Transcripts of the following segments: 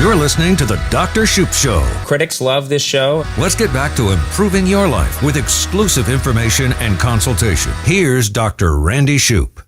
You're listening to The Dr. Shoup Show. Critics love this show. Let's get back to improving your life with exclusive information and consultation. Here's Dr. Randy Shoup.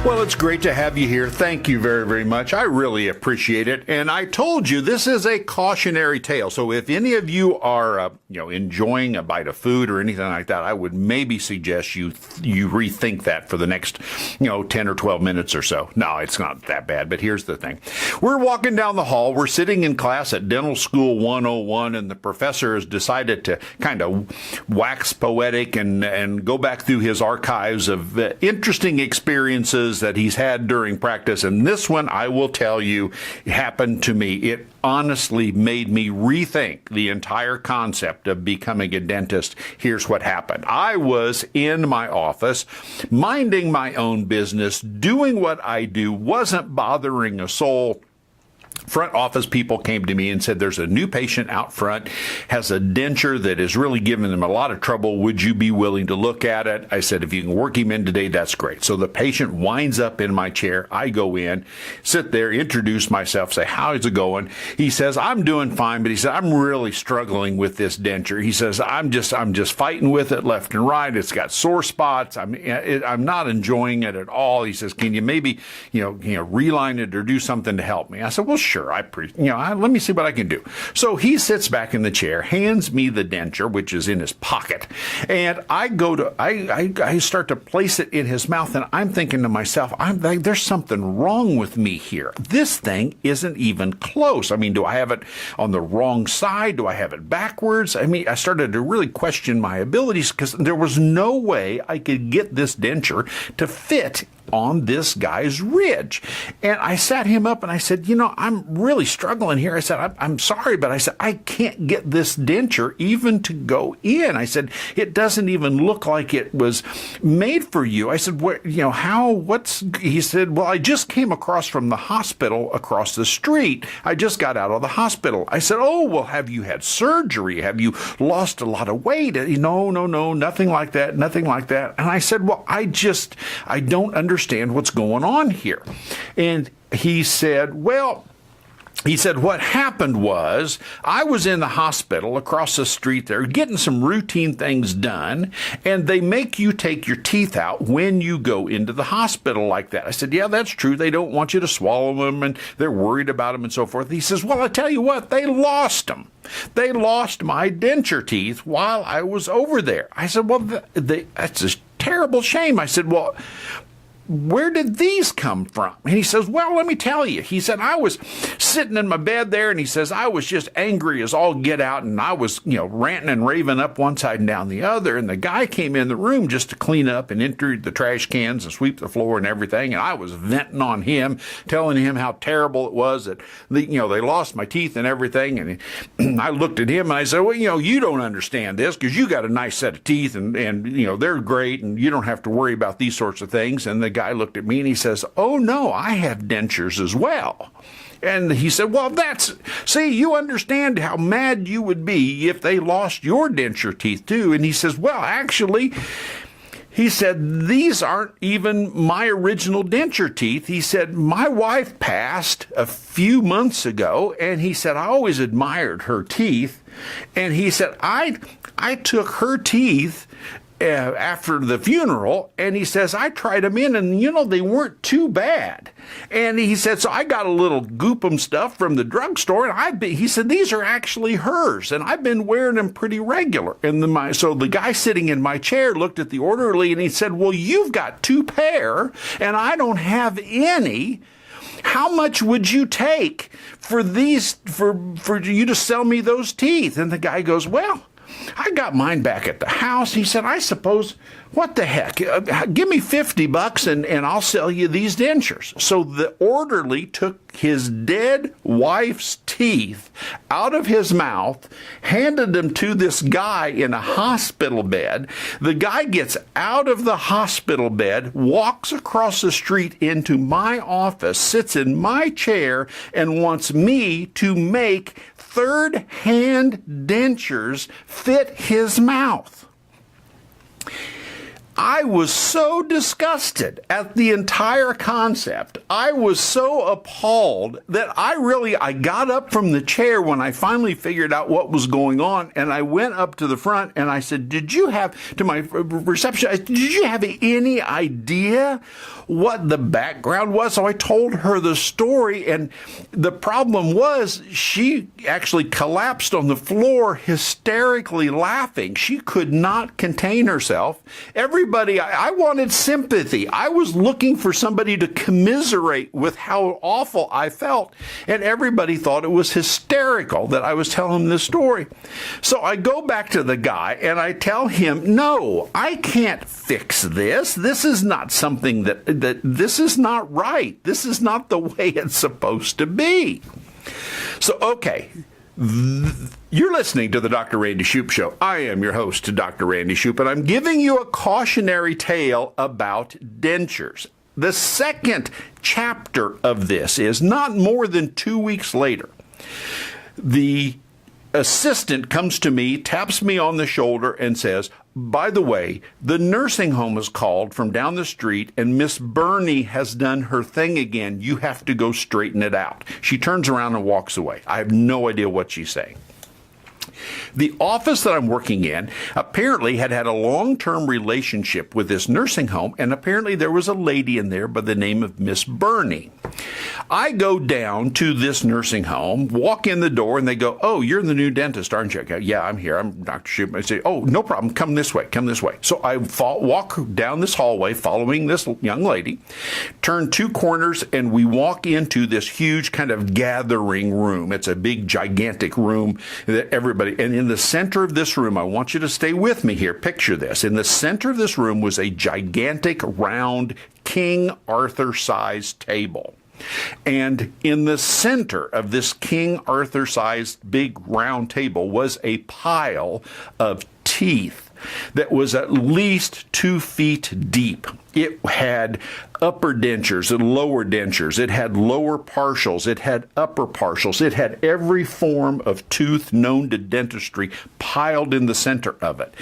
Well, it's great to have you here. Thank you very, very much. I really appreciate it. And I told you this is a cautionary tale. So if any of you are, enjoying a bite of food or anything like that, I would maybe suggest you rethink that for the next, 10 or 12 minutes or so. No, it's not that bad. But here's the thing. We're walking down the hall. We're sitting in class at Dental School 101, and the professor has decided to kind of wax poetic and go back through his archives of interesting experiences that he's had during practice. And this one, I will tell you, happened to me. It honestly made me rethink the entire concept of becoming a dentist. Here's what happened. I was in my office, minding my own business, doing what I do, wasn't bothering a soul. Front office people came to me and said, there's a new patient out front, has a denture that is really giving them a lot of trouble. Would you be willing to look at it? I said, if you can work him in today, that's great. So the patient winds up in my chair. I go in, sit there, introduce myself, say, how is it going? He says, I'm doing fine, but he said, I'm really struggling with this denture. He says, I'm just fighting with it left and right. It's got sore spots. I'm not enjoying it at all. He says, can you maybe, reline it or do something to help me? I said, well, sure. Let me see what I can do. So he sits back in the chair, hands me the denture, which is in his pocket, and I start to place it in his mouth, and I'm thinking to myself, there's something wrong with me here. This thing isn't even close. Do I have it on the wrong side? Do I have it backwards? I started to really question my abilities because there was no way I could get this denture to fit on this guy's ridge. And I sat him up and I said, I'm really struggling here. I said, I'm sorry, but I said, I can't get this denture even to go in. I said, it doesn't even look like it was made for you. I said, he said, well, I just came across from the hospital across the street. I just got out of the hospital. I said, oh, well, have you had surgery? Have you lost a lot of weight? No, nothing like that. And I said, well, I don't understand what's going on here. And he said, what happened was I was in the hospital across the street there getting some routine things done, and they make you take your teeth out when you go into the hospital like that. I said, yeah, that's true. They don't want you to swallow them, and they're worried about them and so forth. He says, well, I tell you what, they lost them. They lost my denture teeth while I was over there. I said, well, that's a terrible shame. I said, well, where did these come from? And he says, well, let me tell you. He said, I was sitting in my bed there, and he says, I was just angry as all get out, and I was, ranting and raving up one side and down the other, and the guy came in the room just to clean up and empty the trash cans and sweep the floor and everything, and I was venting on him, telling him how terrible it was that, they lost my teeth and everything, and I looked at him, and I said, well, you don't understand this, because you got a nice set of teeth, and they're great, and you don't have to worry about these sorts of things. And the guy looked at me and he says, oh no, I have dentures as well. And he said, well, you understand how mad you would be if they lost your denture teeth too. And he says, well, actually, he said, these aren't even my original denture teeth. He said, my wife passed a few months ago, and he said, I always admired her teeth. And he said, I took her teeth after the funeral, and he says, I tried them in, and they weren't too bad. And he said, so I got a little goopum stuff from the drugstore, and he said, these are actually hers, and I've been wearing them pretty regular. And so the guy sitting in my chair looked at the orderly, and he said, well, you've got 2 pair, and I don't have any. How much would you take for these, for you to sell me those teeth? And the guy goes, well, I got mine back at the house. He said, I suppose, what the heck? Give me $50 and I'll sell you these dentures. So the orderly took his dead wife's teeth out of his mouth, handed them to this guy in a hospital bed. The guy gets out of the hospital bed, walks across the street into my office, sits in my chair, and wants me to make third-hand dentures fit his mouth. I was so disgusted at the entire concept. I was so appalled that I got up from the chair when I finally figured out what was going on, and I went up to the front and I said, to my reception, did you have any idea what the background was? So I told her the story, and the problem was she actually collapsed on the floor hysterically laughing. She could not contain herself. Everybody, I wanted sympathy. I was looking for somebody to commiserate with how awful I felt, and everybody thought it was hysterical that I was telling this story. So I go back to the guy and I tell him, no, I can't fix this. This is not something that this is not right. This is not the way it's supposed to be. So, okay. You're listening to the Dr. Randy Shoup Show. I am your host, Dr. Randy Shoup, and I'm giving you a cautionary tale about dentures. The second chapter of this is not more than 2 weeks later. The assistant comes to me, taps me on the shoulder, and says, by the way, the nursing home is called from down the street, and Miss Bernie has done her thing again. You have to go straighten it out. She turns around and walks away. I have no idea what she's saying. The office that I'm working in apparently had a long-term relationship with this nursing home, and apparently there was a lady in there by the name of Miss Bernie. I go down to this nursing home, walk in the door, and they go, oh, you're the new dentist, aren't you? I go, yeah, I'm here. I'm Dr. Shoup. I say, oh, no problem. Come this way. Come this way. So I walk down this hallway following this young lady, turn two corners, and we walk into this huge kind of gathering room. It's a big, gigantic room that everybody, and in the center of this room, I want you to stay with me here. Picture this. In the center of this room was a gigantic, round, King Arthur-sized table. And in the center of this King Arthur-sized big round table was a pile of teeth that was at least 2 feet deep. It had upper dentures and lower dentures. It had lower partials. It had upper partials. It had every form of tooth known to dentistry piled in the center of it.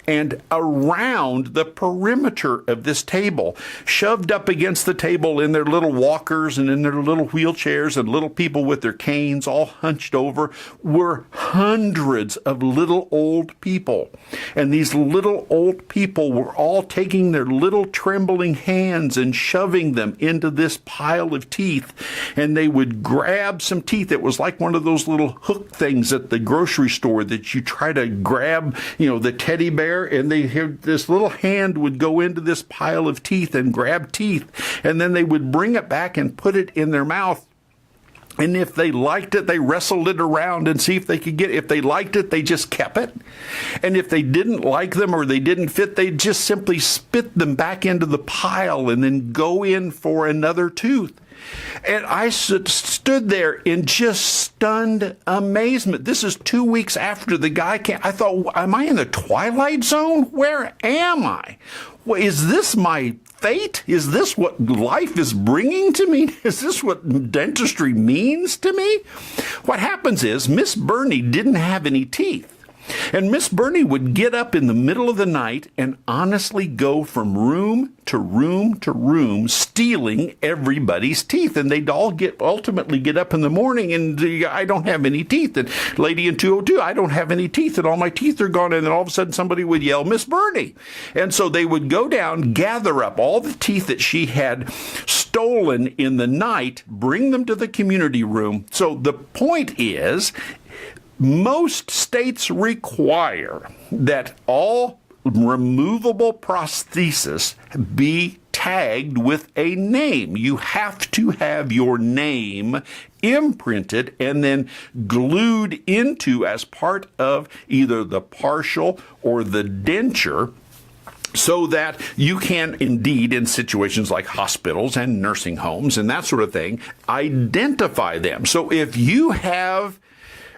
And around the perimeter of this table, shoved up against the table in their little walkers and in their little wheelchairs and little people with their canes all hunched over, were hundreds of little old people. And these little old people were all taking their little trembling hands and shoving them into this pile of teeth. And they would grab some teeth. It was like one of those little hook things at the grocery store that you try to grab, the teddy bear, and this little hand would go into this pile of teeth and grab teeth, and then they would bring it back and put it in their mouth. And if they liked it, they wrestled it around and see if they could get it. If they liked it, they just kept it. And if they didn't like them or they didn't fit, they just simply spit them back into the pile and then go in for another tooth. And I stood there in just stunned amazement. This is 2 weeks after the guy came. I thought, am I in the Twilight Zone? Where am I? Well, is this my fate? Is this what life is bringing to me? Is this what dentistry means to me? What happens is Miss Bernie didn't have any teeth. And Miss Bernie would get up in the middle of the night and honestly go from room to room to room, stealing everybody's teeth. And they'd all ultimately get up in the morning and I don't have any teeth. And lady in 202, I don't have any teeth and all my teeth are gone. And then all of a sudden somebody would yell, Miss Bernie. And so they would go down, gather up all the teeth that she had stolen in the night, bring them to the community room. So the point is, most states require that all removable prosthesis be tagged with a name. You have to have your name imprinted and then glued into as part of either the partial or the denture, so that you can indeed, in situations like hospitals and nursing homes and that sort of thing, identify them. So if you have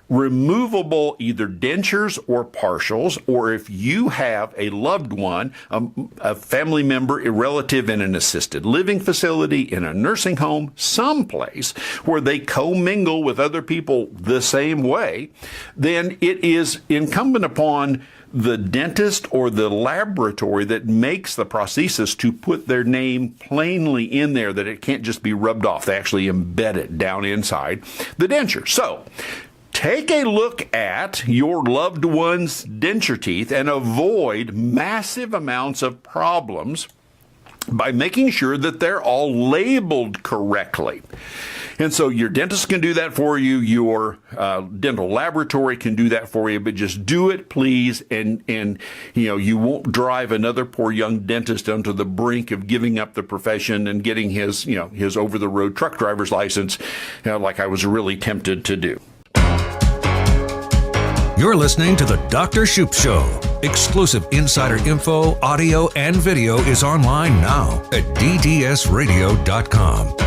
removable either dentures or partials, or if you have a loved one, a family member, a relative in an assisted living facility, in a nursing home, someplace where they commingle with other people the same way, then it is incumbent upon the dentist or the laboratory that makes the prosthesis to put their name plainly in there, that it can't just be rubbed off. They actually embed it down inside the denture. So take a look at your loved one's denture teeth and avoid massive amounts of problems by making sure that they're all labeled correctly. And so your dentist can do that for you. Your dental laboratory can do that for you, but just do it, please. And you won't drive another poor young dentist onto the brink of giving up the profession and getting his over the road truck driver's license, like I was really tempted to do. You're listening to the Dr. Shoup Show. Exclusive insider info, audio, and video is online now at ddsradio.com.